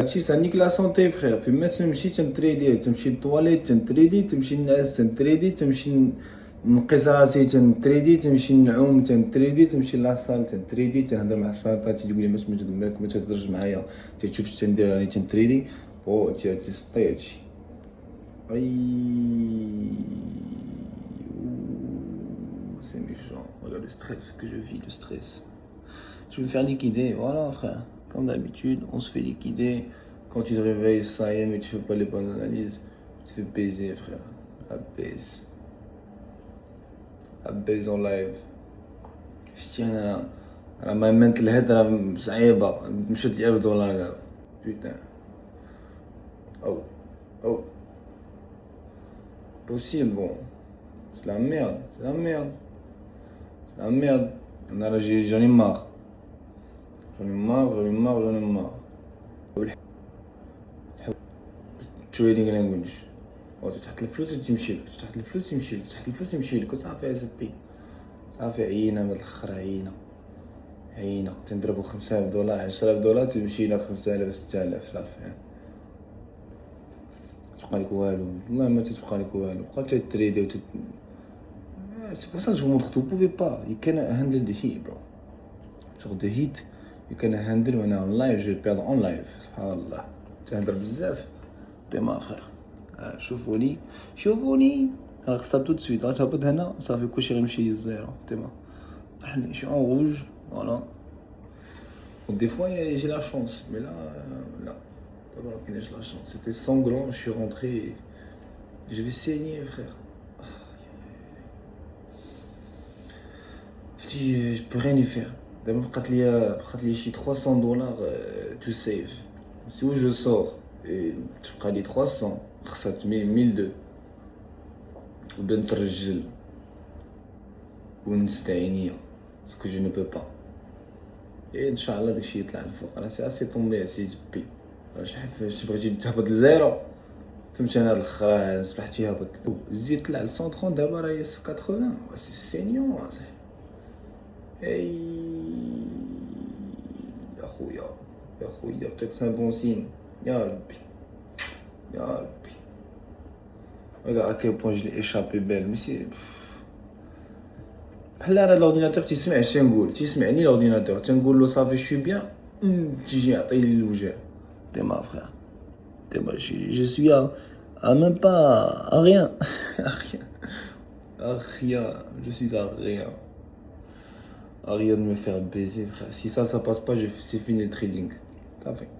هادشي ça nique la santé frère. فين ما تمشي تنتريدي، تمشي للطواليت تنتريدي، تمشي نعس تنتريدي، تمشي نقيس راسي تنتريدي، تمشي نعوم تنتريدي، تمشي لاصال تنتريدي، تنهضر مع السلطات تيقول لي ما تمد دماغك ما تهضرش معايا، تشوف اش تندير راني تنتريدي. او تيسطي هادشي. اي c'est méchant. Regarde le stress que je vis, le stress. Je vais me faire liquider, voilà frère. Comme d'habitude, on se fait liquider. Quand tu te réveilles, ça y est, mais tu fais pas les bonnes analyses, tu te fais baiser frère. La baise. La baise en live. شتي انا ما منت الهضره صعيبه، مشات لي $1000 دابا. بوتان. او possible bon. C'est la merde, c'est la merde. C'est la merde. Là, j'en ai marre. j'en ai marre. trading language. تحط الفلوس تمشي لك، تحط الفلوس تمشي لك، تحط الفلوس تمشي لك، وصافي أسبي. صافي عينا من الآخر، عينا تنضربو $5000 $10000 تمشي لك 5000 6000 صافي. تبقى لك والو، والله ما تتبقى لك والو، بقاو تتريدي C'est pour ça que je vous montre, vous pouvez pas, you can handle the heat bro. Genre the heat, you can handle when I'm en live, je vais le perdre en live, subhanallah. تهدر بزاف، تما frère. شوفوني راك صاب tout de suite، راك تهبط هنا صافي كلشي غيمشي للزيرو تما. je suis en rouge, voilà. Donc des fois j'ai la chance, mais là, d'abord j'ai la chance. C'était sanglant, je suis rentré, je vais saigner frère. Je peux rien y faire. D'abord بقات لي شي $300 to save. Si où je sors et tu prends les 300 خسرت 1200 وبدا نترجل ونستعينية parce que je ne peux pas. Et ان شاء الله داكشي يطلع الفوق. انا سي اسي طومبي اسي زبي. شحال بغيتي تهبط لزيرو فهمتي انا هاد الاخر صبح تيهبط زيد طلع ل 130 دابا راهي 80. سي سينيون اصاحبي. اي يا خويا peut-être c'est un bon signe. يا ربي regarde à quel point je l'ai échappé belle. Mais c'est بحال راه l'ordinateur تيسمع اش تنقول، تيسمعني l'ordinateur تنقول له صافي je suis bien، تيجي يعطي لي الوجه. تما frère تما je suis à même pas à rien. Je suis à rien de me faire baiser frère. Si ça passe pas, c'est fini le trading. Ça fait.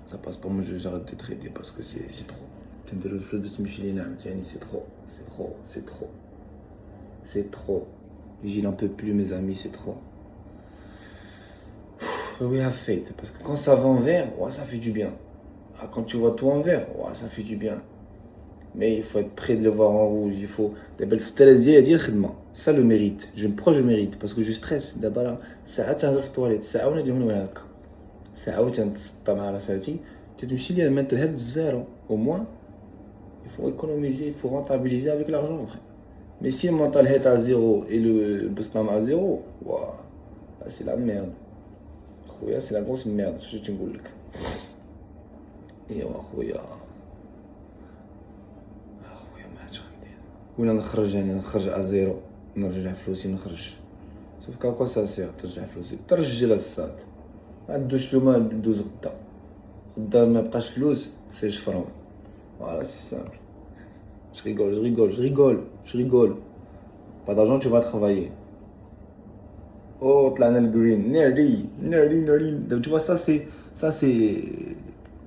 Ça passe pas, moi j'arrête de trader parce que c'est trop. C'est trop. J'en peux plus mes amis, c'est trop. We have faith. Parce que quand ça va en vert, ouais, ça fait du bien. Ah, quand tu vois tout en vert, ouais, ça fait du bien. Mais il faut être prêt de le voir en rouge. Il faut. Ça le mérite. Je mérite parce que je stresse. D'abord là, ça tu في الطواليت ساعة ولا ديما ولا هكا. ساعة وتنسطى مع راساتي تمشي لي mettre le zéro. Au moins, il faut économiser, il faut rentabiliser avec l'argent. Mais si le mental est à zéro et le bustam à zéro, wow, c'est la merde. C'est la grosse merde, je te dis. Et خويا ما عادش غندير. ولا نخرج على زيرو، نرجع فلوسي نخرج. سوف كاكو سا ترجع فلوسي، ترجل الصاد. ما دوش اليوم دوز غدا ما بقاش فلوس، سي شفرون. Voilà, c'est simple. Je rigole. Pas d'argent, tu vas travailler. Oh, le green. Nerdy. Tu vois, ça c'est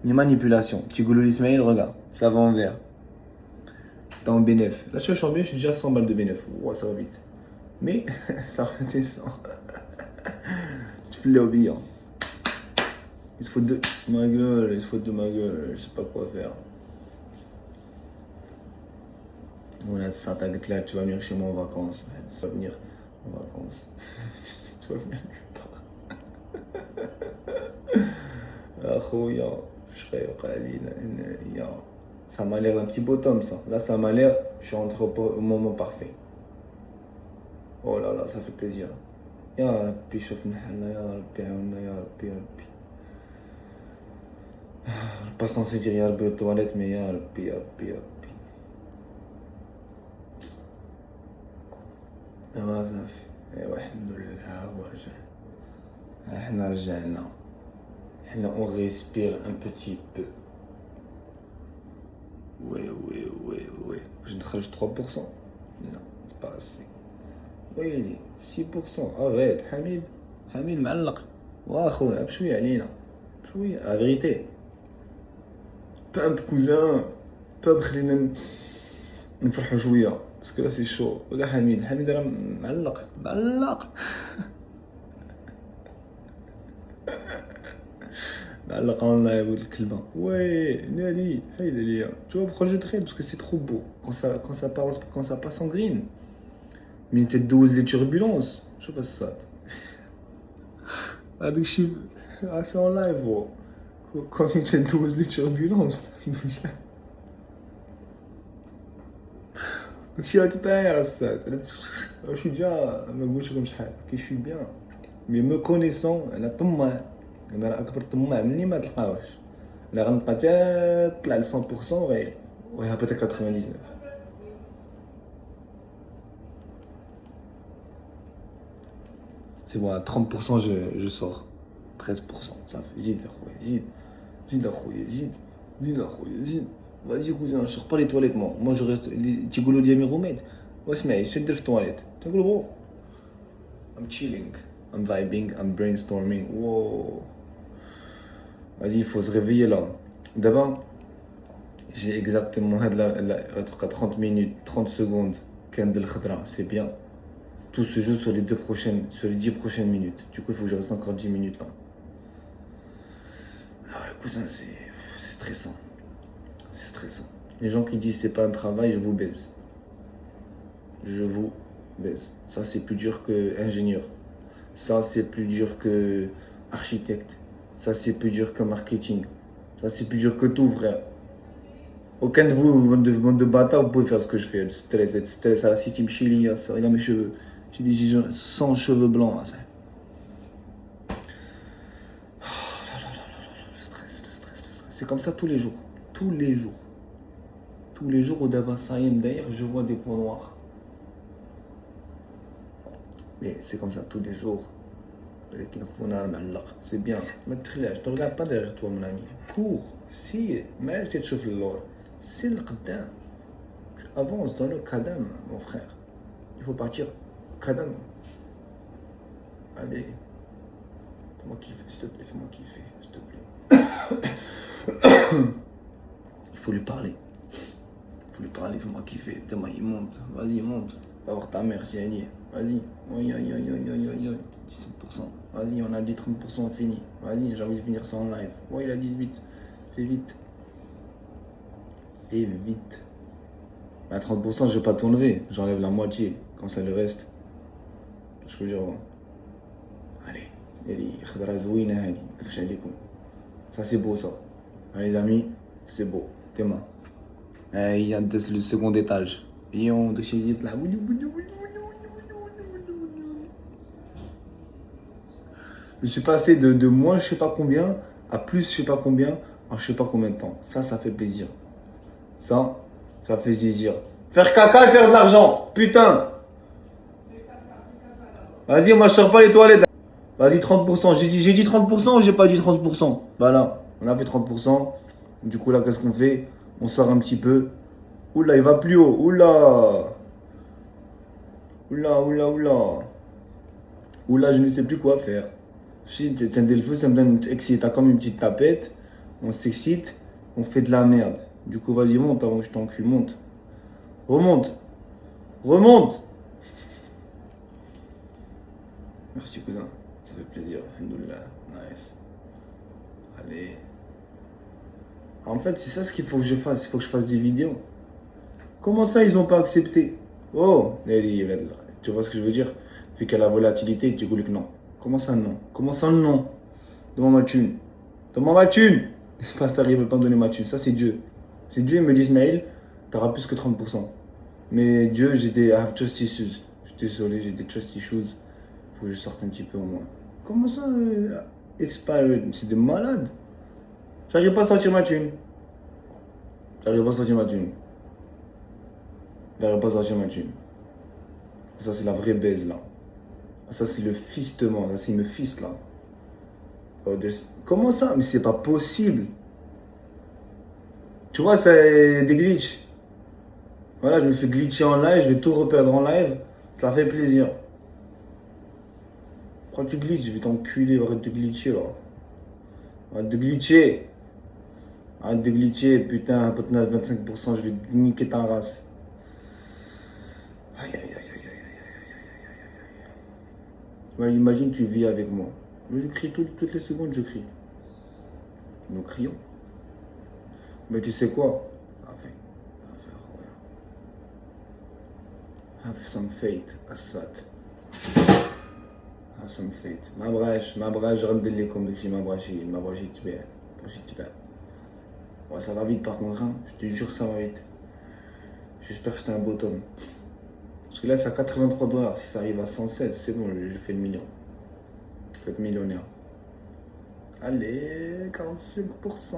une manipulation. Tu goules l'Ismaël, regarde, ça va en vert. T'es en bénéf. Là, je suis en bénéf, je suis déjà 100 balles de bénéf. Ouais, ça va vite. Mais, ça redescend. Tu fais le hein. Il se fout de ma gueule, je sais pas quoi faire. Voilà, ça t'a dit là, tu vas venir chez moi en vacances. Tu vas venir en vacances. Tu vas venir nulle part. Akhoya, ça m'a l'air d'un petit bottom ça. Là, ça m'a l'air, je suis rentré au moment parfait. Oh là là, ça fait plaisir. Ya Rabbi, شوف نحلنا يا ربي عاونا يا ربي. Pas censé dire ya Rabbi aux toilettes, mais ya Rabbi, ya Rabbi, ya Rabbi. ايوا صافي ايوا الحمد لله هو رجع حنا رجعنا حنا اون ريسبير ان بوتي بو وي باش نخرج 3% لا سي با اسي ويلي 6% اريت حميد معلق واخويا بشويه علينا بشويه لا فيريتي باب كوزان باب خلينا نفرحوا شويه باسكو لا سي شو ولا حميد راه معلق معلق en live الكلمة ouais Nali حيد عليا tu vois pourquoi je traîne parce que c'est trop beau quand ça passe en green من تدوز لي turbulences شوف الصاد هذاك الشيء c'est en live هو quand تدوز لي turbulences داكشي غادي طاير الصاد je suis déjà ما نقولش لكم شحال كي je suis bien mais me connaissant انا طماع انا راه اكبر طماع مني ما تلقاوش لا غنبقى حتى طلع ل 100% ويهبط 99 c'est bon à 30% je sors 13% ça fait زيد اخويا زيد اخويا زيد vas-y cousin je sors pas les toilettes moi je reste تيقولوا لي امي غوميد واسمعي اش ندير في التواليت تنقول بو I'm chilling I'm vibing I'm brainstorming wow vas-y il faut se réveiller là d'abord j'ai exactement 30 minutes 30 secondes كندير الخضره c'est bien tout se joue sur les 10 prochaines minutes du coup il faut que je reste encore 10 minutes là ah ouais cousin c'est stressant les gens qui disent c'est pas un travail je vous baise ça c'est plus dur que ingénieur ça c'est plus dur que architecte ça c'est plus dur que marketing ça c'est plus dur que tout frère aucun de vous bande de bâtards vous pouvez faire ce que je fais le stress à la city mchili ça regarde mes cheveux j'ai des 100 cheveux blancs là, ça. Le stress c'est comme ça tous les jours au Dava Saïm d'ailleurs je vois des points noirs mais c'est comme ça tous les jours c'est bien ne regarde pas derrière toi mon ami cours si mais tu تشوف للور c'est le قدام tu avances dans le kadam mon frère il faut partir kadam allez fais-moi kiffer s'il te plaît il faut lui parler fais-moi kiffer demain il monte vas-y monte va voir ta mère si elle y est vas-y 17%. Vas-y, on a dit 30% fini. Vas-y, j'ai envie de finir ça en live. Ouais, il a 18. Fais vite. À 30%, je vais pas t'enlever. J'enlève la moitié. Quand ça lui reste. Je veux dire. Allez. Ça, c'est beau, ça. Allez, les amis, c'est beau. Demain. Il y a le second étage. Et on déchire là. Je suis passé de moins je sais pas combien à plus je sais pas combien en je sais pas combien de temps. Ça fait plaisir. Ça fait zizir. Faire caca et faire de l'argent. Putain. Vas-y, moi je sors pas les toilettes là. Vas-y, 30%. J'ai dit 30% ou j'ai pas dit 30%? Voilà, on a fait 30%. Du coup là, qu'est-ce qu'on fait? On sort un petit peu. Oula, il va plus haut. Oula, je ne sais plus quoi faire. Si tu as des feux, ça me donne excite. T'as comme une petite tapette, on s'excite, on fait de la merde. Du coup, vas-y, monte avant que je t'encule, monte. Remonte. Merci, cousin. Ça fait plaisir. Alhamdoulilah. Nice. Allez. En fait, c'est ça ce qu'il faut que je fasse. Il faut que je fasse des vidéos. Comment ça, ils n'ont pas accepté? Oh, tu vois ce que je veux dire? Vu qu'à la volatilité, tu dis que non. Comment ça non? Demande ma thune. Pas t'arrives à pas me donner ma thune. Ça c'est Dieu. C'est Dieu, il me dit Ismaël, t'auras plus que 30%. Mais Dieu, I have trust issues. Je suis désolé, j'ai des trust issues. Faut que je sorte un petit peu au moins. Comment ça expired? C'est des malades. J'arrive pas à sortir ma thune. J'arrive pas à sortir ma thune. J'arrive pas à sortir ma thune. Ça, c'est la vraie baise, là. Ça, c'est le fistement. Ça, c'est me fiste, là. Comment ça? Mais c'est pas possible. Tu vois, c'est des glitches. Voilà, je me fais glitcher en live, je vais tout reperdre en live. Ça fait plaisir. Pourquoi tu glitches? Je vais t'enculer, arrête de glitcher, là. Arrête de glitcher. Arrête de glitcher, putain, Potna 25%, je vais niquer ta race. Aïe, aïe, aïe, aïe, aïe, aïe. Ouais, imagine, tu vis avec moi. Moi, je crie toutes les secondes, je crie. Nous crions. Mais tu sais quoi? Enfin, ouais. Have some faith, Assad. Have some faith. ما بغاش غندير لكم داكشي ما بغاش يتباع. Ouais, ça va vite par contre, hein. Je te jure, ça va vite. J'espère que c'était un beau tome. Parce que là, c'est à 83 $. Si ça arrive à 116, c'est bon, je fais le million. Je vais être millionnaire. Allez, 45%.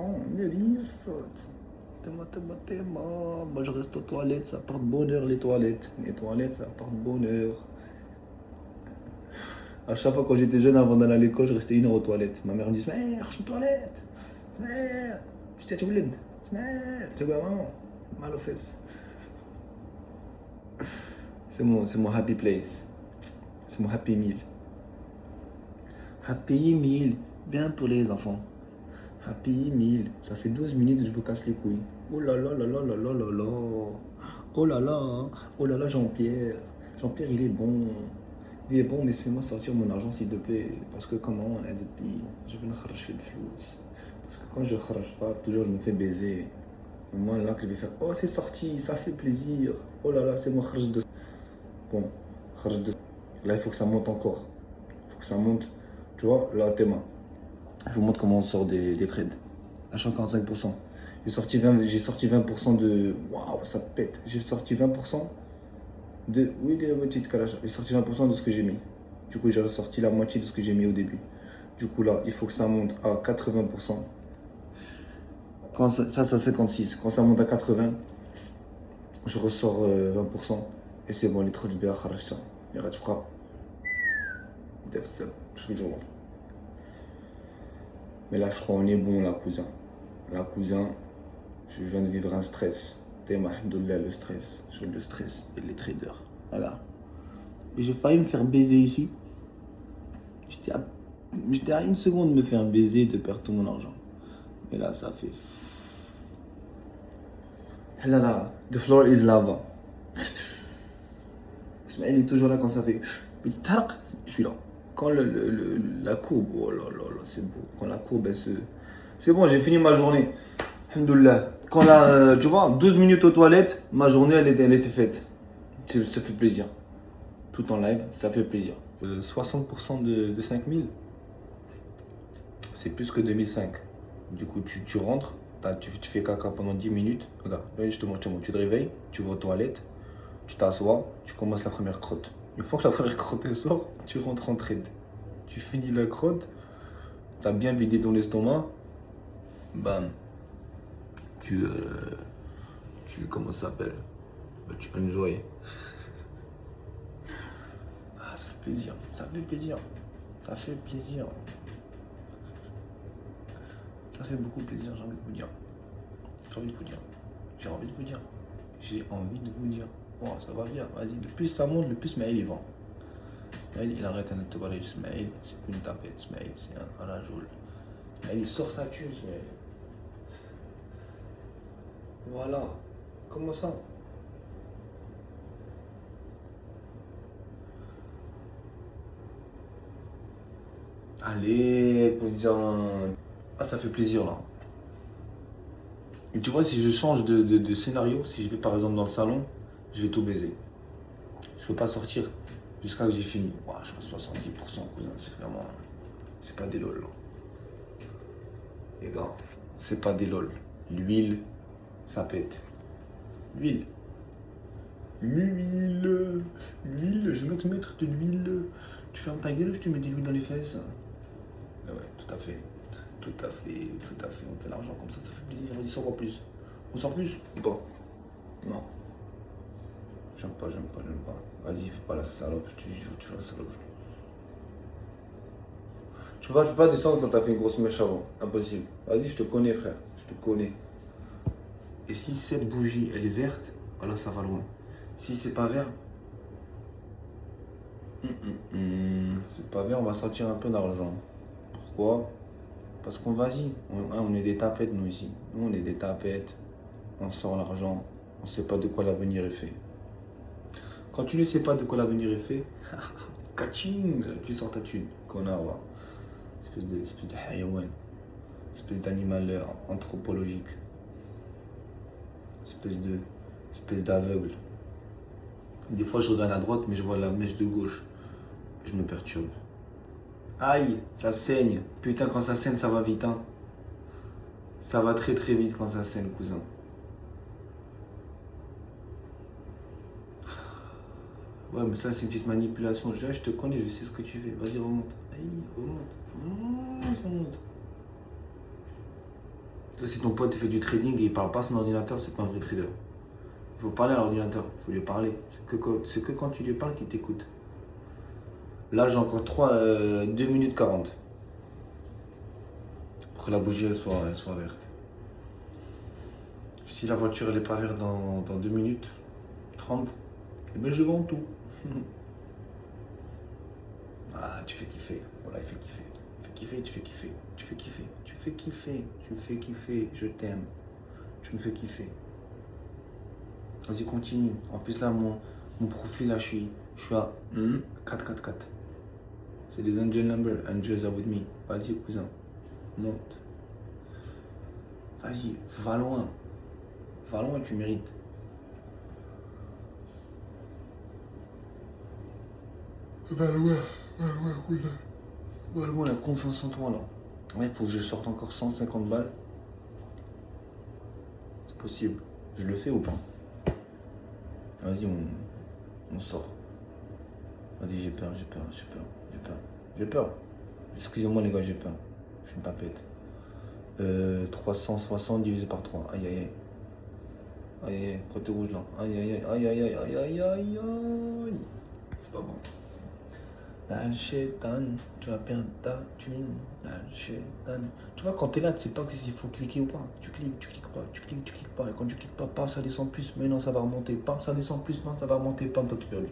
Moi, je reste aux toilettes, ça porte bonheur, les toilettes. Les toilettes, ça porte bonheur. À chaque fois, quand j'étais jeune, avant d'aller à l'école, je restais 1 heure aux toilettes. Ma mère me dit, mère, je suis aux toilettes. Mère, je t'ai dit, mère, tu vois, maman, mal aux fesses. C'est mon happy place. C'est mon happy meal. Happy meal, bien pour les enfants. Happy meal, ça fait 12 minutes que je vous casse les couilles. Oh là là là là là là là là. Oh là là, hein. Oh là là, Jean-Pierre. Jean-Pierre, il est bon. Il est bon, mais laissez-moi sortir mon argent s'il te plaît. Parce que comment on a des pays, je vais n'arracher le flou. Parce que quand je ne crache pas, toujours je me fais baiser. Au moins là que je vais faire, oh c'est sorti, ça fait plaisir. Oh là là, c'est moi kharj de. Bon, kharj de. Là il faut que ça monte encore. Il faut que ça monte. Tu vois, là tes mains. Je vous montre comment on sort des trades. Achat 45%. J'ai sorti 20% de. Waouh, ça pète. J'ai sorti 20% de. Oui, de la moitié de Kalash. J'ai sorti 20% de ce que j'ai mis. Du coup, j'ai ressorti la moitié de ce que j'ai mis au début. Du coup, là, il faut que ça monte à 80%. Quand ça 56. Quand ça monte à 80, je ressors 20%. Et c'est bon, les trades bien kharaj ça. Il reste pas. Mais là, je crois qu'on est bon, là, cousin. Là, cousin, je viens de vivre un stress. Téma, alhamdoulilah, le stress. Sur le stress et les traders. Voilà. Et j'ai failli me faire baiser ici. J'étais à 1 seconde de me faire baiser et de perdre tout mon argent. Mais là, ça fait. Là, là, the floor is lava. Ismaël est toujours là quand ça fait. Je suis là. Quand la courbe, oh là là là, c'est beau. Quand la courbe, elle se. C'est bon, j'ai fini ma journée. Alhamdoulilah. Quand là, tu vois, 12 minutes aux toilettes, ma journée, elle était faite. Ça fait plaisir. Tout en live, ça fait plaisir. 60% de 5000, c'est plus que 2005. Du coup, tu rentres, tu fais caca pendant 10 minutes. Regarde, justement, tu te réveilles, tu vas aux toilettes, tu t'assois, tu commences la première crotte. Une fois que la première crotte elle sort, tu rentres en trade. Tu finis la crotte, tu as bien vidé ton estomac, bam. Comment ça s'appelle? Tu enjoy. Ah, ça fait plaisir, ça fait plaisir, ça fait plaisir. Ça fait beaucoup plaisir, j'ai envie de vous dire. J'ai envie de vous dire. J'ai envie de vous dire. J'ai envie de vous dire. Oh, ça va bien, vas-y. Le plus ça monte, le plus Maël il vend. Maël il arrête un te barrer. Maël, c'est plus une tapette. Maël, c'est un rajoul. Maël il sort sa thune, Maël. Voilà. Comment ça? Allez, position. Ah, ça fait plaisir là. Et tu vois, si je change de scénario, si je vais par exemple dans le salon, je vais tout baiser. Je ne peux pas sortir jusqu'à ce que j'ai fini. Ouah, je suis à 70%, cousin. C'est vraiment. C'est pas des lol. Les gars, c'est pas des lol. L'huile, ça pète. L'huile. L'huile. L'huile, je vais te mettre de l'huile. Tu fermes ta gueule ou je te mets de l'huile dans les fesses? Ah ouais, tout à fait. tout à fait, tout à fait. On fait l'argent comme ça fait plaisir. Vas-y, sors plus. On sort plus ou pas? Non. J'aime pas, j'aime pas, j'aime pas. Vas-y, fais pas la salope, je te jure, tu vas la salope. Tu peux pas descendre quand t'as fait une grosse mèche avant. Impossible. Vas-y, je te connais, frère. Je te connais. Et si cette bougie, elle est verte, voilà, ça va loin. Si c'est pas vert, c'est pas vert, on va sortir un peu d'argent. Pourquoi? Parce qu'on vas-y. On est des tapettes, nous, ici. Nous, on est des tapettes. On sort l'argent. On sait pas de quoi l'avenir est fait. Quand tu ne sais pas de quoi l'avenir est fait, kaching, tu sors ta thune. Connard, va. Espèce de hayawan. Espèce d'animal anthropologique. Espèce d'aveugle. Des fois, je regarde à droite, mais je vois la mèche de gauche. Je me perturbe. Aïe, ça saigne. Putain, quand ça saigne, ça va vite, hein. Ça va très très vite quand ça saigne, cousin. Ouais, mais ça, c'est une petite manipulation. Je te connais, je sais ce que tu fais. Vas-y, remonte. Aïe, remonte. Remonte. Ça, si ton pote fait du trading et il parle pas à son ordinateur, c'est pas un vrai trader. Il faut parler à l'ordinateur, il faut lui parler. C'est que quand tu lui parles qu'il t'écoute. Là, j'ai encore 2 minutes 40. Pour que la bougie elle soit verte. Si la voiture elle est pas verte dans 2 minutes 30, eh ben je vends tout. Ah, tu fais kiffer. Voilà, il fait kiffer. Tu fais kiffer, tu fais kiffer. Tu fais kiffer. Tu fais kiffer. Tu me fais kiffer. Je t'aime. Tu me fais kiffer. Vas-y, continue. En plus, là, mon profil, là, je suis à 444. C'est des angel numbers. Angels are with me. Vas-y, cousin. Monte. Vas-y, va loin. Va loin, tu mérites. Va loin, cousin. Va loin, la confiance en toi, là. Ouais, il faut que je sorte encore 150 balles. C'est possible. Je le fais ou pas? Vas-y, on sort. Vas-y, j'ai peur. J'ai peur. Excusez-moi les gars, j'ai peur. Je suis une papette. 360 divisé par 3. Aïe aïe aïe. Aïe aïe aïe. Côté rouge là. Aïe aïe aïe aïe aïe aïe aïe aïe aïe. C'est pas bon. Dans le chétan, tu vas perdre ta thune. Dans le chétan. Tu vois, quand t'es là, tu sais pas s'il faut cliquer ou pas. Tu cliques pas. Et quand tu cliques pas, pam, ça descend plus. Mais non, ça va remonter. Pam, ça descend plus. Non, ça va remonter. Pam, t'as tout perdu.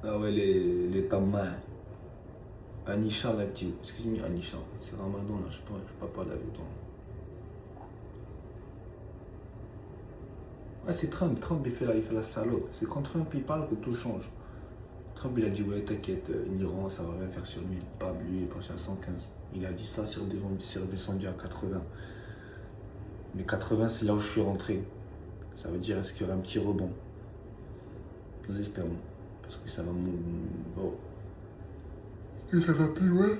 Ah ouais, les tamars. Anisha l'active. Excuse-moi, Anisha. C'est Ramadan là, je peux pas parler avec toi. Ah, c'est Trump. Trump, il fait la salope. C'est quand Trump il parle que tout change. Trump, il a dit, ouais, t'inquiète, l'Iran, ça va rien faire sur lui. Pas lui, il est passé à 115. Il a dit ça, c'est redescendu à 80. Mais 80, c'est là où je suis rentré. Ça veut dire, est-ce qu'il y aura un petit rebond? Nous espérons. Parce que ça va... Bon. Et ça va plus loin.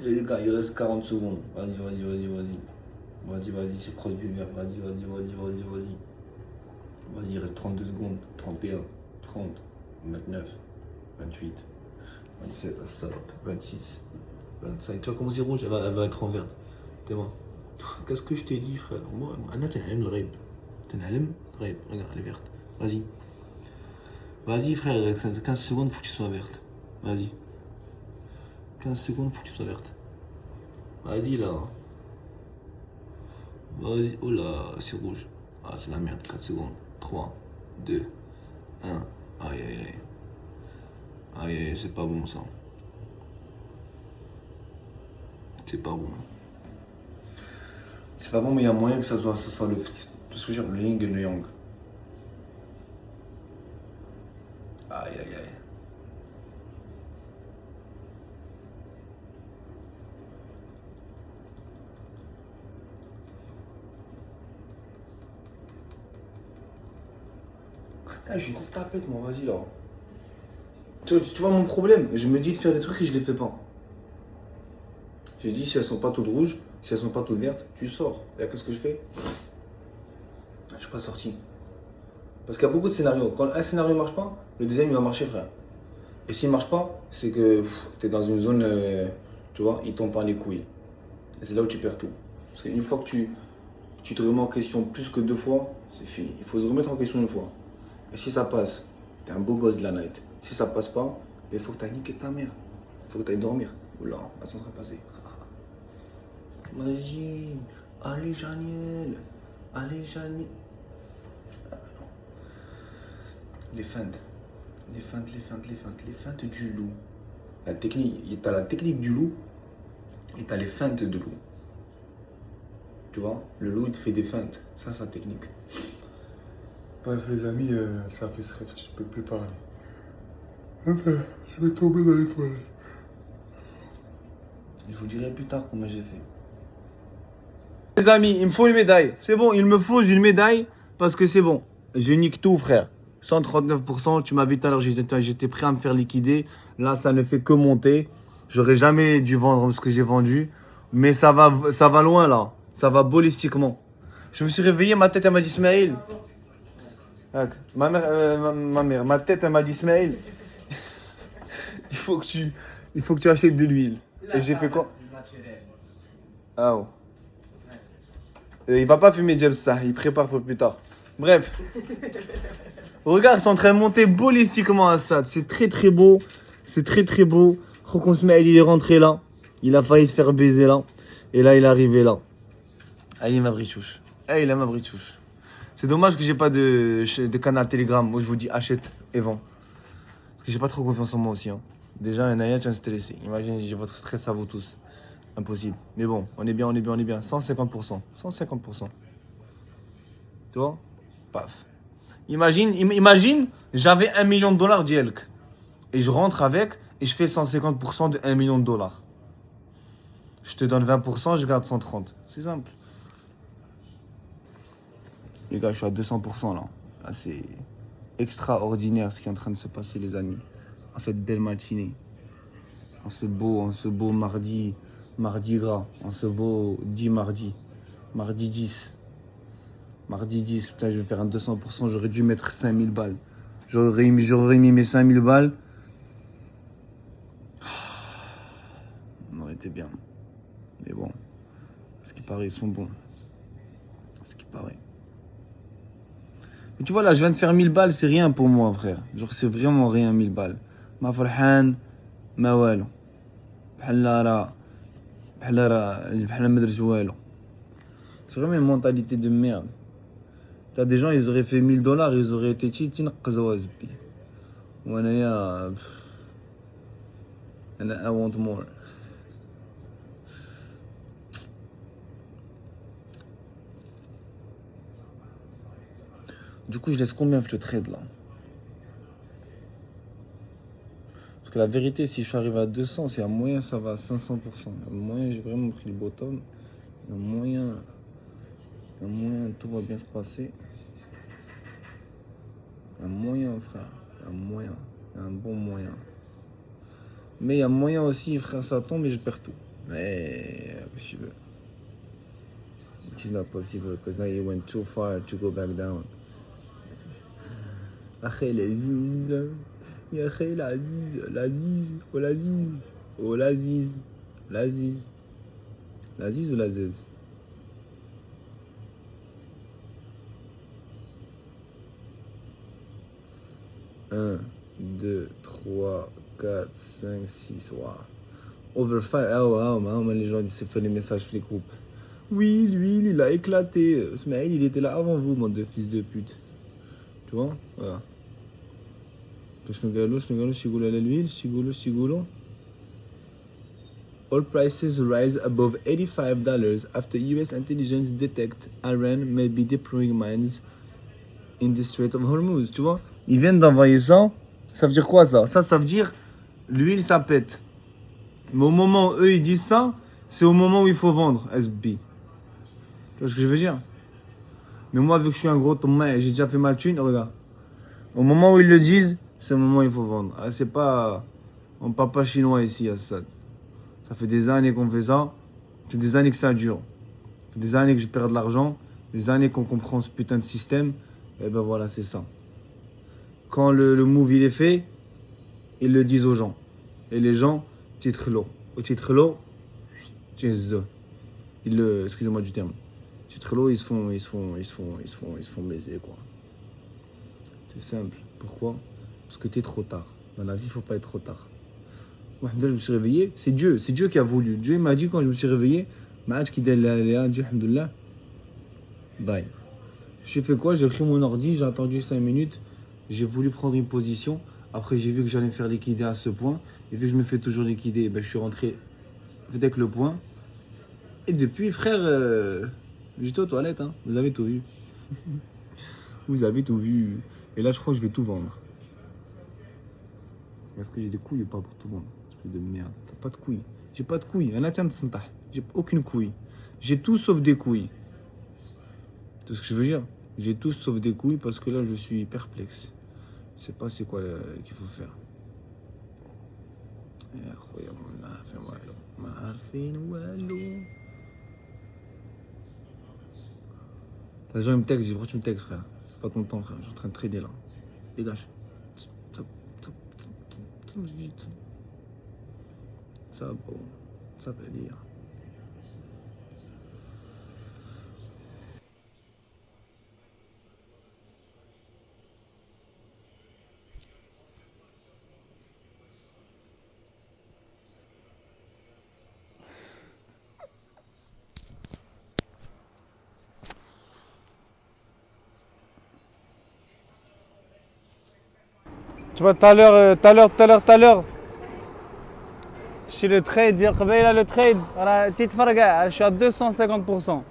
Les gars, il reste 40 secondes. Vas-y. Vas-y, c'est proche du vert. Vas-y. Vas-y, il reste 32 secondes. 31, 30, 29, 28, 27, la salope, 26, 25. Tu vois comment c'est rouge? Elle va être en vert. T'es moi. Qu'est-ce que je t'ai dit, frère? Moi, Anna, t'es un le rêve. Regarde, elle est verte. Vas-y, frère, 15 secondes, faut que tu sois verte. Vas-y. 15 secondes, faut que tu sois verte. Vas-y, là. Vas-y. Oh là, c'est rouge. Ah, c'est la merde. 4 secondes. 3, 2, 1. Aïe, c'est pas bon, ça. C'est pas bon. C'est pas bon, mais il y a moyen que ça soit le yin et le yang. Aïe. Ah, je suis une grosse tapette, moi, vas-y là. Tu vois mon problème? Je me dis de faire des trucs et je les fais pas. J'ai dit, si elles sont pas toutes rouges, si elles sont pas toutes vertes, tu sors. Et qu'est-ce que je fais? Je suis pas sorti. Parce qu'il y a beaucoup de scénarios. Quand un scénario marche pas, le deuxième il va marcher, frère. Et s'il marche pas, c'est que tu es dans une zone, tu vois, il tombe par les couilles. Et c'est là où tu perds tout. Parce qu'une fois que tu te remets en question plus que 2 fois, c'est fini. Il faut se remettre en question une fois. Et si ça passe, t'es un beau gosse de la night. Si ça passe pas, il faut que t'ailles niquer ta mère. Il faut que t'ailles dormir. Oula, là, ça sera passé. Imagine. Allez, Janiel. Allez, Janiel. Ah, non. Les feintes. Les feintes, les feintes, les feintes. Les feintes du loup. La technique, t'as la technique du loup et t'as les feintes de loup. Tu vois, le loup il te fait des feintes. Ça, c'est sa technique. Bref, les amis, ça fait ce rêve, je peux plus parler. Enfin, je vais tomber dans les toilettes. Je vous dirai plus tard combien j'ai fait. Les amis, il me faut une médaille. C'est bon, il me faut une médaille parce que c'est bon. Je nique tout, frère. 139%, tu m'as vu tout à l'heure, j'étais prêt à me faire liquider. Là, ça ne fait que monter. J'aurais jamais dû vendre ce que j'ai vendu. Mais ça va loin, là. Ça va bolistiquement. Je me suis réveillé, ma tête, elle m'a dit, Ismaël. Ma tête, elle m'a dit, Ismaël. il faut que tu achètes de l'huile. Et j'ai fait quoi? Ah ouais. Il va pas fumer James ça, il prépare pour plus tard. Bref. Regarde, c'est en train de monter bolistiquement à Assad. C'est très très beau. C'est très très beau. Khokon Smaïl, il est rentré là. Il a failli se faire baiser là. Et là, il est arrivé là. Ah, il est ma britouche. Ah, il est ma britouche. C'est dommage que j'ai pas de canal Telegram. Moi, je vous dis achète et vends. Parce que j'ai pas trop confiance en moi aussi. Hein. Déjà, un Naya, tu viens de se laisser. Imagine, j'ai votre stress à vous tous. Impossible. Mais bon, on est bien, on est bien, on est bien. 150%. 150%. Tu vois? Paf. Imagine, j'avais $1 million d'Yelk. Et je rentre avec et je fais 150% de $1 million. Je te donne 20%, je garde 130. C'est simple. Les gars, je suis à 200% là. Là, c'est extraordinaire ce qui est en train de se passer, les amis. En cette belle matinée. En ce beau mardi gras. En ce beau 10 mardi. Mardi 10. Mardi 10, putain, je vais faire un 200%. J'aurais dû mettre 5000 balles. J'aurais mis mes 5000 balles. On aurait été bien. Mais bon, ce qui paraît, ils sont bons. Ce qui paraît. Mais tu vois, là, je viens de faire 1000 balles, c'est rien pour moi, frère. Genre, c'est vraiment rien, 1000 balles. Ma farhan, ma walou. Bhallara. Bhallara madrj walou. C'est vraiment une mentalité de merde. T'as des gens, ils auraient fait $1000, ils auraient été tchitine qazawazbi. Wanaya. I want more. Du coup, je laisse combien je te trade là? Parce que la vérité, si je suis arrivé à 200, c'est un moyen, ça va à 500%. Un moyen, j'ai vraiment pris le bottom. Un moyen, tout va bien se passer. Un moyen, frère. Un moyen. Un bon moyen. Mais il y a moyen aussi, frère, ça tombe et je perds tout. Mais, qu'est-ce que tu veux? It is not possible because now you went too far to go back down. أخي العزيز يا أخي العزيز العزيز والعزيز والعزيز العزيز العزيز والعزيز 1, 2, 3, 4, 5, 6, wow. Over 5, les gens disent c'est les messages les groupes. Oui, l'huile, il a éclaté. Smaïl, il était là avant vous, bande de fils de pute. Tu vois? Voilà. All prices rise above $85 after US intelligence detect Iran may be deploying mines in the Strait of Hormuz. Tu vois? Ils viennent d'envoyer ça. Ça veut dire quoi ça? Ça veut dire l'huile ça pète. Mais au moment où eux ils disent ça, c'est au moment où il faut vendre SB. Tu vois ce que je veux dire? Mais moi, vu que je suis un gros tomé, j'ai déjà fait ma thune, regarde. Au moment où ils le disent, c'est le moment où il faut vendre. Ah, c'est pas. On parle pas chinois ici à Assad. Ça fait des années qu'on fait ça. Ça fait des années que ça dure. Ça fait des années que je perds de l'argent. Des années qu'on comprend ce putain de système. Et ben voilà, c'est ça. Quand le move il est fait, ils le disent aux gens. Et les gens, titre l'eau. Au titre l'eau, excusez-moi du terme. Titre l'eau, ils se font baiser, quoi. C'est simple. Pourquoi? Parce que t'es trop tard. Dans la vie, il faut pas être trop tard. Moi, je me suis réveillé, c'est Dieu qui a voulu. Dieu m'a dit quand je me suis réveillé, bye. J'ai fait quoi? J'ai pris mon ordi, j'ai attendu 5 minutes, j'ai voulu prendre une position. Après, j'ai vu que j'allais me faire liquider à ce point. Et vu que je me fais toujours liquider, je suis rentré avec le point. Et depuis, frère, j'étais aux toilettes, hein. Vous avez tout vu. Vous avez tout vu. Et là, je crois que je vais tout vendre. Est-ce que j'ai des couilles ou pas pour tout vendre? Espèce de merde. T'as pas de couilles. J'ai pas de couilles. J'ai aucune couille. J'ai tout sauf des couilles. C'est ce que je veux dire. J'ai tout sauf des couilles parce que là, je suis perplexe. Je sais pas c'est quoi qu'il faut faire. Les gens ils me textent, je dis pourquoi tu me textes, frère? C'est pas ton temps, frère. Je suis en train de trader là. Dégage. Ça, bon, ça peut lire. Tu vois, tout à l'heure, chez le trade, le trade, petite farga, je suis à 250%.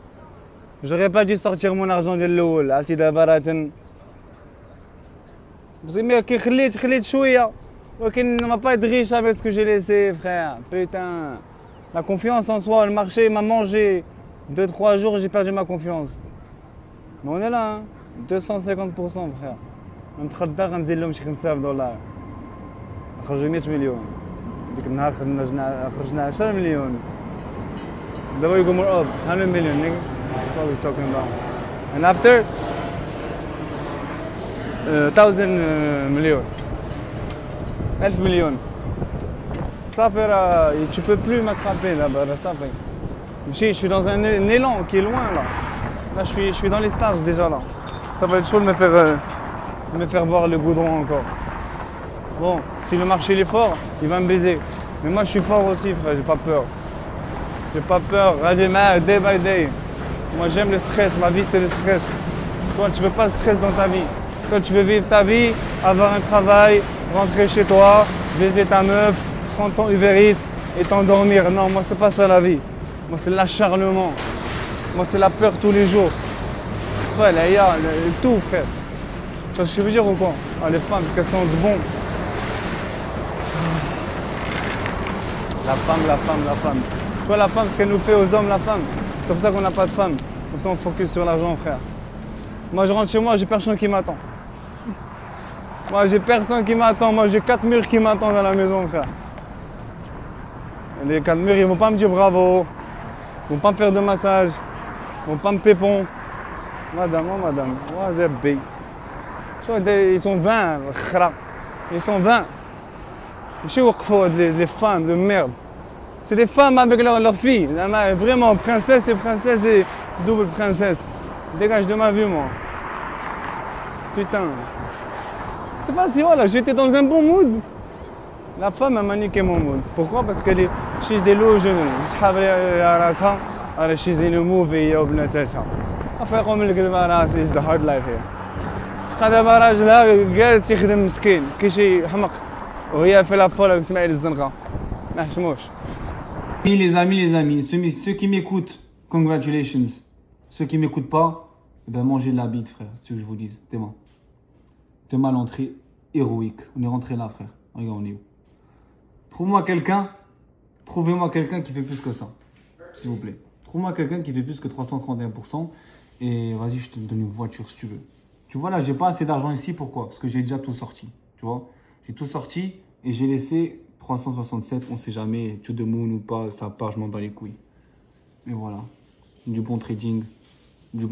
J'aurais pas dû sortir mon argent de l'eau, la petite baratin. Mais qui خليت شوية. ولكن on va pas être riche avec ce que j'ai laissé, frère. Putain. La confiance en soi, le marché m'a mangé. 2-3 jours, j'ai perdu ma confiance. Mais on est là, hein. 250%, frère. نتخدر غنزيد لهم شي 5000 دولار خرجوا 100 مليون ديك النهار خرجنا 10 مليون دابا يقول more up 100 million nigga that's what we're talking about and after 1000 مليون 1000 مليون صافي راه tu peux plus m'attraper là-bas راه صافي je suis dans un élan qui est loin là je suis dans les stars déjà là ça va être chaud de me faire voir le goudron encore. Bon, si le marché est fort, il va me baiser. Mais moi je suis fort aussi, frère, j'ai pas peur. J'ai pas peur, day by day. Moi j'aime le stress, ma vie c'est le stress. Toi tu veux pas le stress dans ta vie. Toi tu veux vivre ta vie, avoir un travail, rentrer chez toi, baiser ta meuf, prendre ton Uber Eats et t'endormir. Non, moi c'est pas ça la vie. Moi c'est l'acharnement. Moi c'est la peur tous les jours. Ouais, là, il y a tout, frère. Tu vois ce que je veux dire ou quoi? Les femmes, parce qu'elles sont de bon. La femme. Tu vois la femme, ce qu'elle nous fait aux hommes, la femme. C'est pour ça qu'on n'a pas de femme. Comme ça on focus sur l'argent, frère. Moi je rentre chez moi, j'ai personne qui m'attend. Moi j'ai personne qui m'attend. Moi j'ai 4 murs qui m'attendent dans la maison, frère. Et les 4 murs, ils vont pas me dire bravo. Ils vont pas me faire de massage. Ils vont pas me pépon. Madame. Ils sont 20, ils sont 20. Les femmes de merde. C'est des femmes avec leurs filles. Vraiment, princesse et double princesse. Dégage de ma vue, moi. Putain. C'est facile, voilà, j'étais dans un bon mood. La femme m'a niqué mon mood. Pourquoi? Parce qu'elle est she's delusional. She's in a movie وبناتها. أفيقوا من القلب راسي it's a hard life here. دابا راجلها جالس يخدم مسكين كي شي حمق وهي في لافولا بسماعيل الزنقه ما حشموش. Les amis, ceux qui m'écoutent, congratulations. Ceux qui m'écoutent pas, mangez de la bite, frère. C'est ce que je vous dis. Demain l'entrée héroïque. On est rentré là, frère. Regarde, on est où? Trouvez-moi quelqu'un qui fait plus que ça, s'il vous plaît. Trouve-moi quelqu'un qui fait plus que 331%. Et vas-y, je te donne une voiture si tu veux. Tu vois, là, j'ai pas assez d'argent ici. Pourquoi? Parce que j'ai déjà tout sorti. Tu vois, j'ai tout sorti et j'ai laissé 367. On sait jamais, to the moon ou pas, ça part, je m'en bats les couilles. Et voilà. Du bon trading.